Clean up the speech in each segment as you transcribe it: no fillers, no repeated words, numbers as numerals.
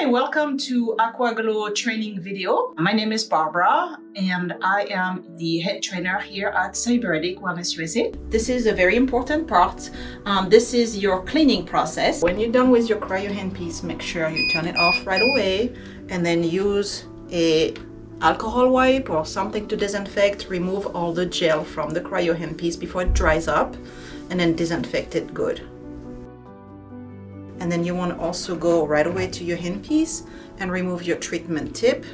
Hi, welcome to AquaGlo training video. My name is Barbara and I am the head trainer here at Cybernetic Wellness USA. This is a very important part. This is your cleaning process. When you're done with your cryo handpiece, make sure you turn it off right away and then use a alcohol wipe or something to disinfect. Remove all the gel from the cryo handpiece before it dries up and then disinfect it good. And then you want to also go right away to your handpiece and remove your treatment tip.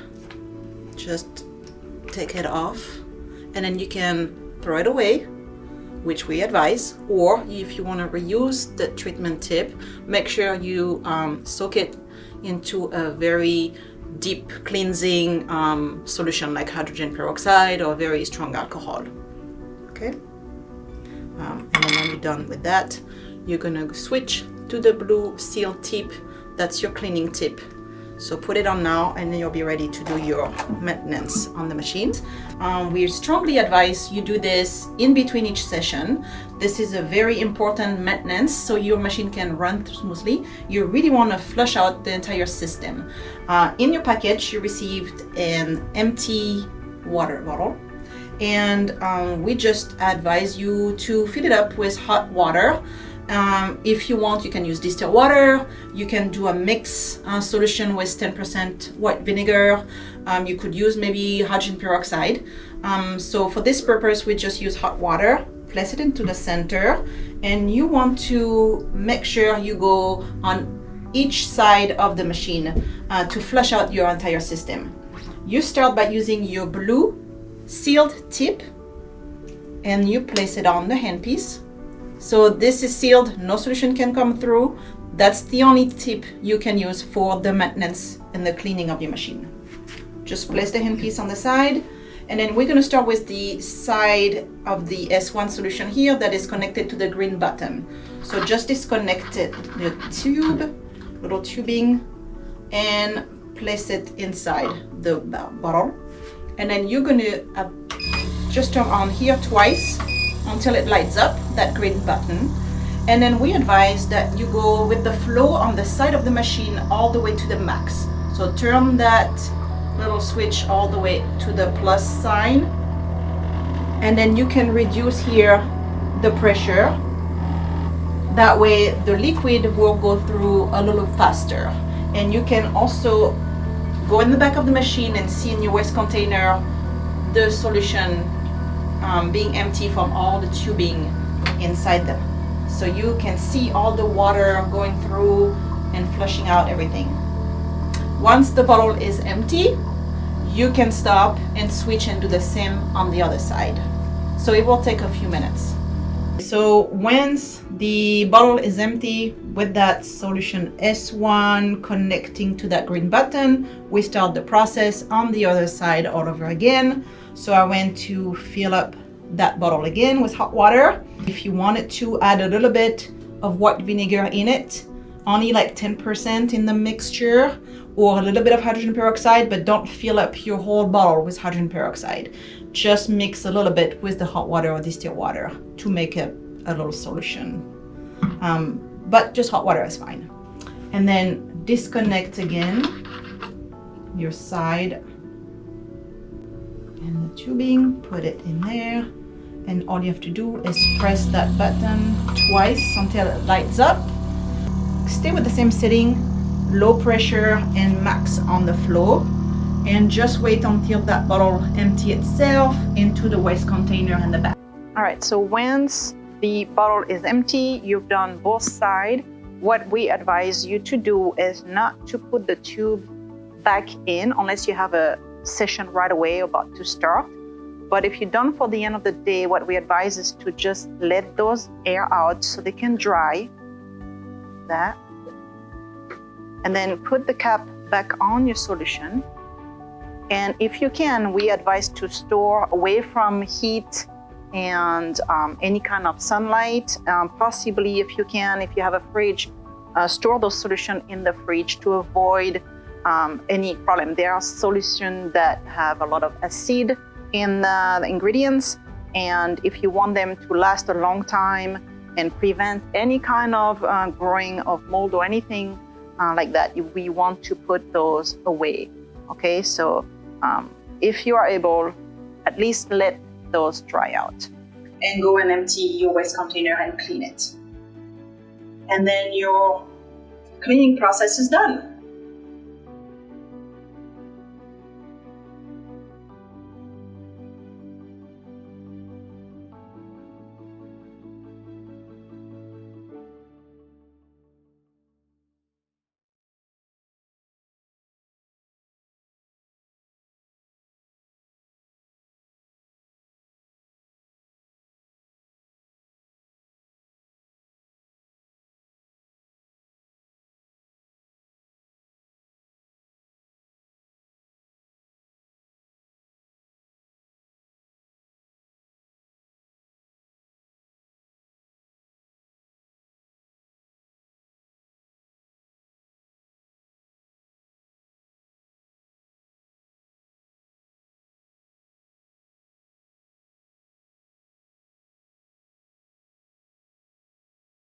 Just take it off and then you can throw it away, which we advise, or if you want to reuse the treatment tip, make sure you soak it into a very deep cleansing solution like hydrogen peroxide or very strong alcohol. Okay, and then when you're done with that, you're gonna switch to the blue seal tip. That's your cleaning tip. So put it on now and then you'll be ready to do your maintenance on the machines. We strongly advise you do this in between each session. This is a very important maintenance so your machine can run smoothly. You really want to flush out the entire system. In your package you received an empty water bottle, and we just advise you to fill it up with hot water. If you want, you can use distilled water. You can do a mix solution with 10% white vinegar. You could use maybe hydrogen peroxide. So for this purpose, we just use hot water. Place it into the center, and you want to make sure you go on each side of the machine to flush out your entire system. You start by using your blue sealed tip, and you place it on the handpiece. So this is sealed, no solution can come through. That's the only tip you can use for the maintenance and the cleaning of your machine. Just place the handpiece on the side, and then we're gonna start with the side of the S1 solution here that is connected to the green button. So just disconnect it, the tube, little tubing, and place it inside the bottle. And then you're gonna just turn on here twice until it lights up, that green button. And then we advise that you go with the flow on the side of the machine all the way to the max. So turn that little switch all the way to the plus sign, and then you can reduce here the pressure. That way the liquid will go through a little faster. And you can also go in the back of the machine and see in your waste container the solution being empty from all the tubing inside them. So you can see all the water going through and flushing out everything. Once the bottle is empty, you can stop and switch and do the same on the other side. So it will take a few minutes. So once the bottle is empty with that solution S1 connecting to that green button, we start the process on the other side all over again. So I went to fill up that bottle again with hot water. If you wanted to add a little bit of white vinegar in it, only like 10% in the mixture, or a little bit of hydrogen peroxide, but don't fill up your whole bottle with hydrogen peroxide. Just mix a little bit with the hot water or distilled water to make a little solution. But just hot water is fine. And then disconnect again your side and the tubing, put it in there, and all you have to do is press that button twice until it lights up. Stay with the same setting, low pressure and max on the flow, and just wait until that bottle empty itself into the waste container in the back. All right, so once the bottle is empty, you've done both sides. What we advise you to do is not to put the tube back in unless you have a session right away about to start. But if you're done for the end of the day, what we advise is to just let those air out so they can dry. That. And then put the cap back on your solution. And if you can, we advise to store away from heat and any kind of sunlight. Possibly, if you can, if you have a fridge, store those solutions in the fridge to avoid any problem. There are solutions that have a lot of acid in the ingredients, and if you want them to last a long time and prevent any kind of growing of mold or anything, like that. We want to put those away. Okay, so if you are able, at least let those dry out. And go and empty your waste container and clean it. And then your cleaning process is done.